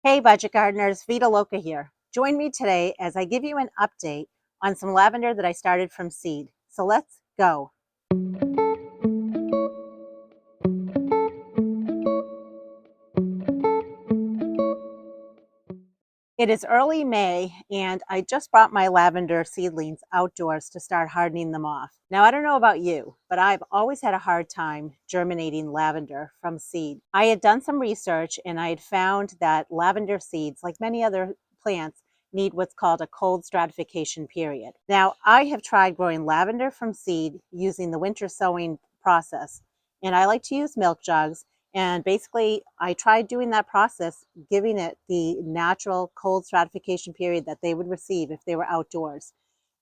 Hey budget gardeners, Vita Loca here. Join me today as I give you an update on some lavender that I started from seed. So let's go. It is early May and I just brought my lavender seedlings outdoors to start hardening them off. Now I don't know about you, but I've always had a hard time germinating lavender from seed. I had done some research and I had found that lavender seeds, like many other plants, need what's called a cold stratification period. Now I have tried growing lavender from seed using the winter sowing process, and I like to use milk jugs. And basically, I tried doing that process, giving it the natural cold stratification period that they would receive if they were outdoors.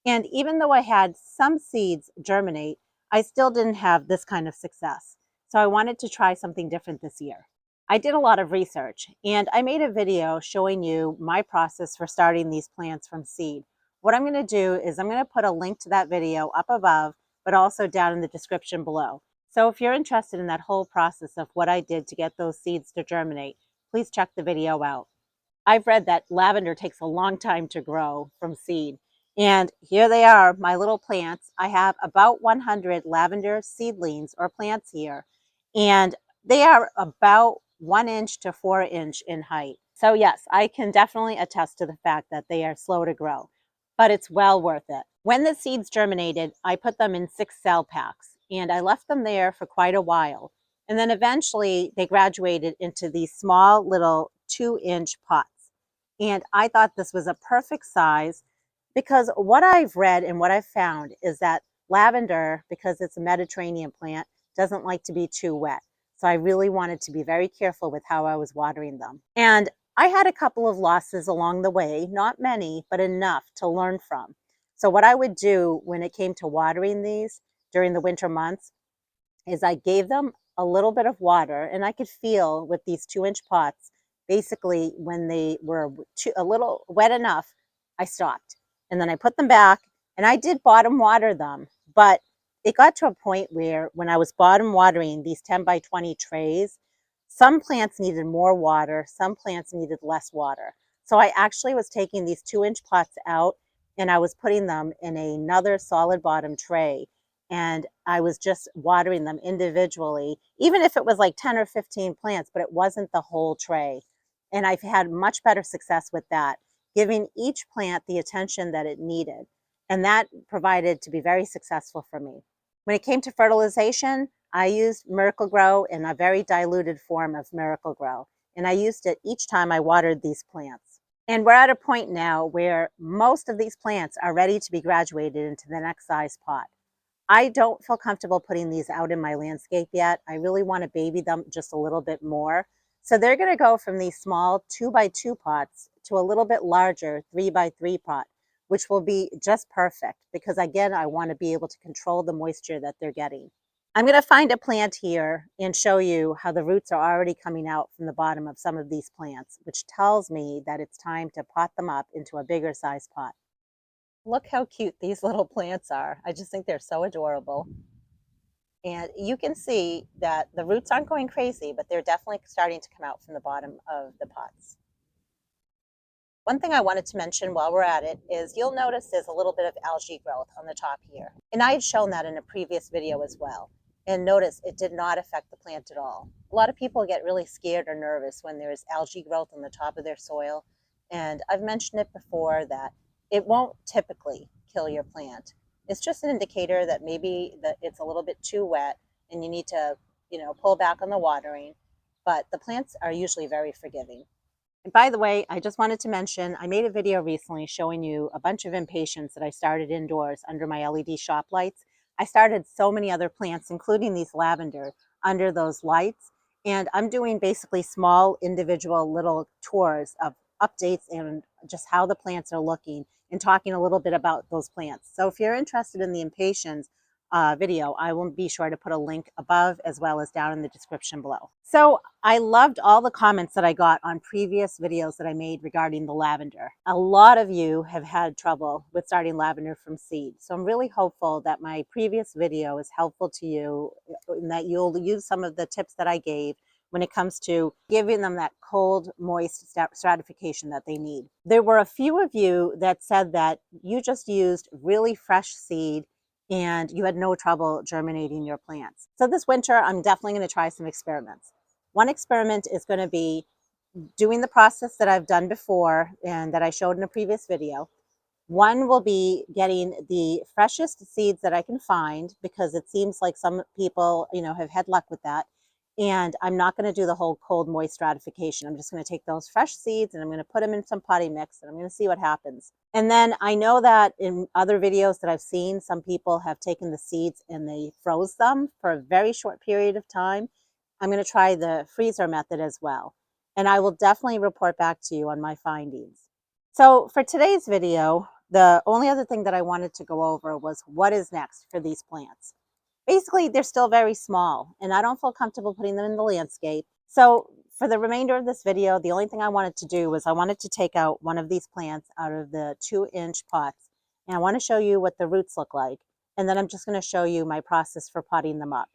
And even though I had some seeds germinate, I still didn't have this kind of success. So I wanted to try something different this year. I did a lot of research and I made a video showing you my process for starting these plants from seed. What I'm going to do is I'm going to put a link to that video up above, but also down in the description below. So if you're interested in that whole process of what I did to get those seeds to germinate, please check the video out. I've read that lavender takes a long time to grow from seed. And here they are, my little plants. I have about 100 lavender seedlings or plants here. And they are about 1 inch to 4 inch in height. So yes, I can definitely attest to the fact that they are slow to grow, but it's well worth it. When the seeds germinated, I put them in 6 cell packs and I left them there for quite a while. And then eventually they graduated into these small little 2-inch pots. And I thought this was a perfect size because what I've read and what I've found is that lavender, because it's a Mediterranean plant, doesn't like to be too wet. So I really wanted to be very careful with how I was watering them. And I had a couple of losses along the way, not many, but enough to learn from. So what I would do when it came to watering these during the winter months is I gave them a little bit of water, and I could feel with these 2-inch pots, basically when they were a little wet enough, I stopped. And then I put them back, and I did bottom water them, but it got to a point where when I was bottom watering these 10 by 20 trays, some plants needed more water, some plants needed less water. So I actually was taking these 2-inch pots out and I was putting them in another solid bottom tray, and I was just watering them individually, even if it was like 10 or 15 plants, but it wasn't the whole tray. And I've had much better success with that, giving each plant the attention that it needed. And that provided to be very successful for me. When it came to fertilization, I used Miracle Grow in a very diluted form of Miracle Grow. And I used it each time I watered these plants. And we're at a point now where most of these plants are ready to be graduated into the next size pot. I don't feel comfortable putting these out in my landscape yet. I really want to baby them just a little bit more. So they're going to go from these small 2 by 2 pots to a little bit larger 3 by 3 pot, which will be just perfect because again, I want to be able to control the moisture that they're getting. I'm going to find a plant here and show you how the roots are already coming out from the bottom of some of these plants, which tells me that it's time to pot them up into a bigger size pot. Look how cute these little plants are. I just think they're so adorable. And you can see that the roots aren't going crazy, but they're definitely starting to come out from the bottom of the pots. One thing I wanted to mention while we're at it is you'll notice there's a little bit of algae growth on the top here. And I had shown that in a previous video as well. And notice it did not affect the plant at all. A lot of people get really scared or nervous when there's algae growth on the top of their soil. And I've mentioned it before that it won't typically kill your plant. It's just an indicator that maybe that it's a little bit too wet and you need to, pull back on the watering. But the plants are usually very forgiving. And by the way, I just wanted to mention, I made a video recently showing you a bunch of impatiens that I started indoors under my LED shop lights. I started so many other plants, including these lavender, under those lights. And I'm doing basically small individual little tours of updates and just how the plants are looking and talking a little bit about those plants. So if you're interested in the impatiens video, I will be sure to put a link above as well as down in the description below. So I loved all the comments that I got on previous videos that I made regarding the lavender. A lot of you have had trouble with starting lavender from seed. So I'm really hopeful that my previous video is helpful to you and that you'll use some of the tips that I gave when it comes to giving them that cold, moist stratification that they need. There were a few of you that said that you just used really fresh seed and you had no trouble germinating your plants. So this winter, I'm definitely going to try some experiments. One experiment is going to be doing the process that I've done before and that I showed in a previous video. One will be getting the freshest seeds that I can find, because it seems like some people, have had luck with that. And I'm not going to do the whole cold, moist stratification. I'm just going to take those fresh seeds and I'm going to put them in some potting mix and I'm going to see what happens. And then I know that in other videos that I've seen, some people have taken the seeds and they froze them for a very short period of time. I'm going to try the freezer method as well. And I will definitely report back to you on my findings. So for today's video, the only other thing that I wanted to go over was what is next for these plants. Basically, they're still very small and I don't feel comfortable putting them in the landscape. So for the remainder of this video, the only thing I wanted to do was I wanted to take out one of these plants out of the 2-inch pots. And I want to show you what the roots look like. And then I'm just going to show you my process for potting them up.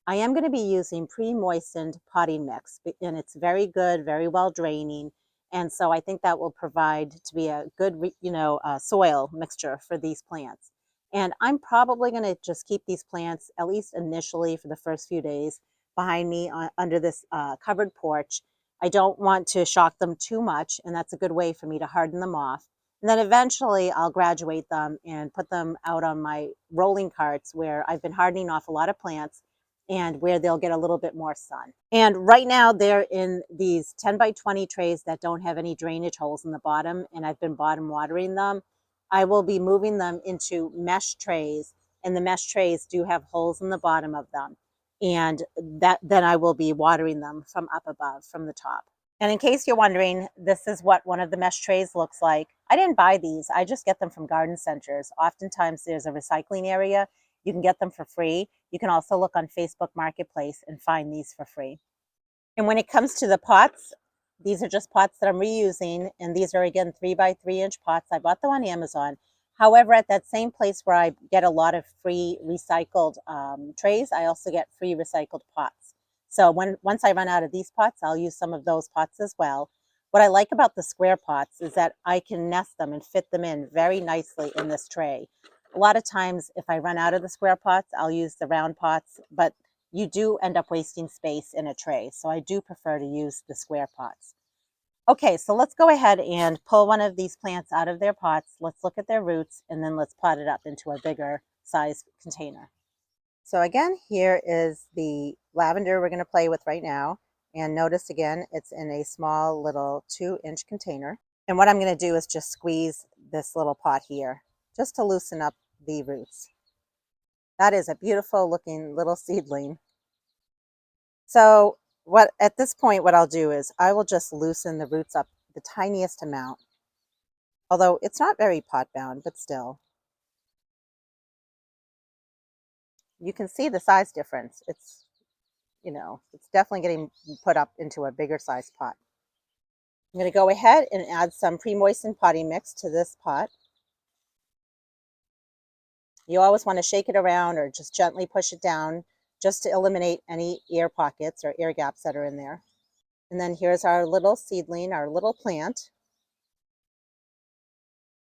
I am going to be using pre-moistened potting mix, and it's very good, very well draining. And so I think that will provide to be a good, soil mixture for these plants. And I'm probably going to just keep these plants, at least initially for the first few days, behind me under this covered porch. I don't want to shock them too much, and that's a good way for me to harden them off. And then eventually I'll graduate them and put them out on my rolling carts where I've been hardening off a lot of plants and where they'll get a little bit more sun. And right now they're in these 10 by 20 trays that don't have any drainage holes in the bottom, and I've been bottom watering them. I will be moving them into mesh trays, and the mesh trays do have holes in the bottom of them. And then I will be watering them from up above, from the top. And in case you're wondering, this is what one of the mesh trays looks like. I didn't buy these, I just get them from garden centers. Oftentimes there's a recycling area. You can get them for free. You can also look on Facebook Marketplace and find these for free. And when it comes to the pots, these are just pots that I'm reusing. And these are, again, 3 by 3-inch pots. I bought them on Amazon. However, at that same place where I get a lot of free recycled trays, I also get free recycled pots. So once I run out of these pots, I'll use some of those pots as well. What I like about the square pots is that I can nest them and fit them in very nicely in this tray. A lot of times, if I run out of the square pots, I'll use the round pots, but you do end up wasting space in a tray. So I do prefer to use the square pots. Okay, so let's go ahead and pull one of these plants out of their pots. Let's look at their roots, and then let's pot it up into a bigger size container. So again, here is the lavender we're going to play with right now. And notice again, it's in a small little 2-inch container. And what I'm going to do is just squeeze this little pot here, just to loosen up the roots. That is a beautiful looking little seedling. So at this point, what I'll do is I will just loosen the roots up the tiniest amount. Although it's not very pot bound, but still. You can see the size difference. It's definitely getting put up into a bigger size pot. I'm going to go ahead and add some pre-moistened potting mix to this pot. You always want to shake it around or just gently push it down just to eliminate any air pockets or air gaps that are in there. And then here's our little seedling, our little plant.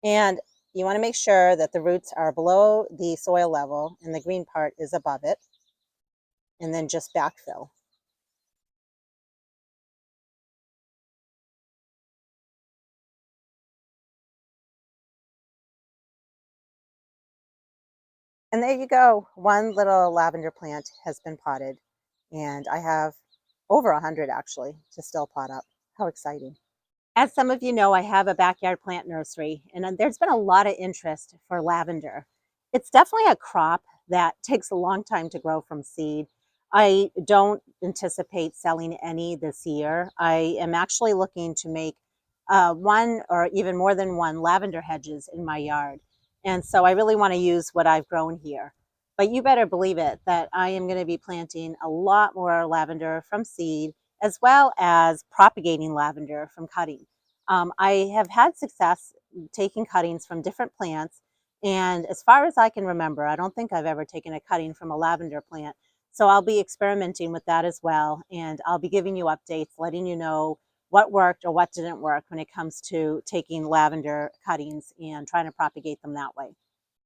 And you want to make sure that the roots are below the soil level and the green part is above it. And then just backfill. And there you go. One little lavender plant has been potted. And I have over 100 actually to still pot up. How exciting. As some of you know, I have a backyard plant nursery, and there's been a lot of interest for lavender. It's definitely a crop that takes a long time to grow from seed. I don't anticipate selling any this year. I am actually looking to make one or even more than one lavender hedges in my yard. And so I really want to use what I've grown here. But you better believe it that I am going to be planting a lot more lavender from seed, as well as propagating lavender from cutting. I have had success taking cuttings from different plants, and as far as I can remember, I don't think I've ever taken a cutting from a lavender plant So I'll be experimenting with that as well, and I'll be giving you updates, letting you know what worked or what didn't work when it comes to taking lavender cuttings and trying to propagate them that way.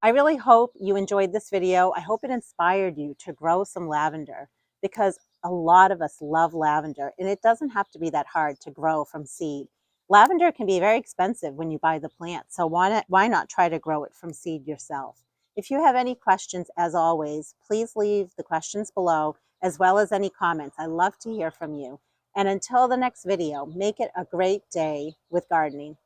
I really hope you enjoyed this video. I hope it inspired you to grow some lavender, because a lot of us love lavender and it doesn't have to be that hard to grow from seed. Lavender can be very expensive when you buy the plant, so why not try to grow it from seed yourself? If you have any questions, as always, please leave the questions below, as well as any comments. I love to hear from you. And until the next video, make it a great day with gardening.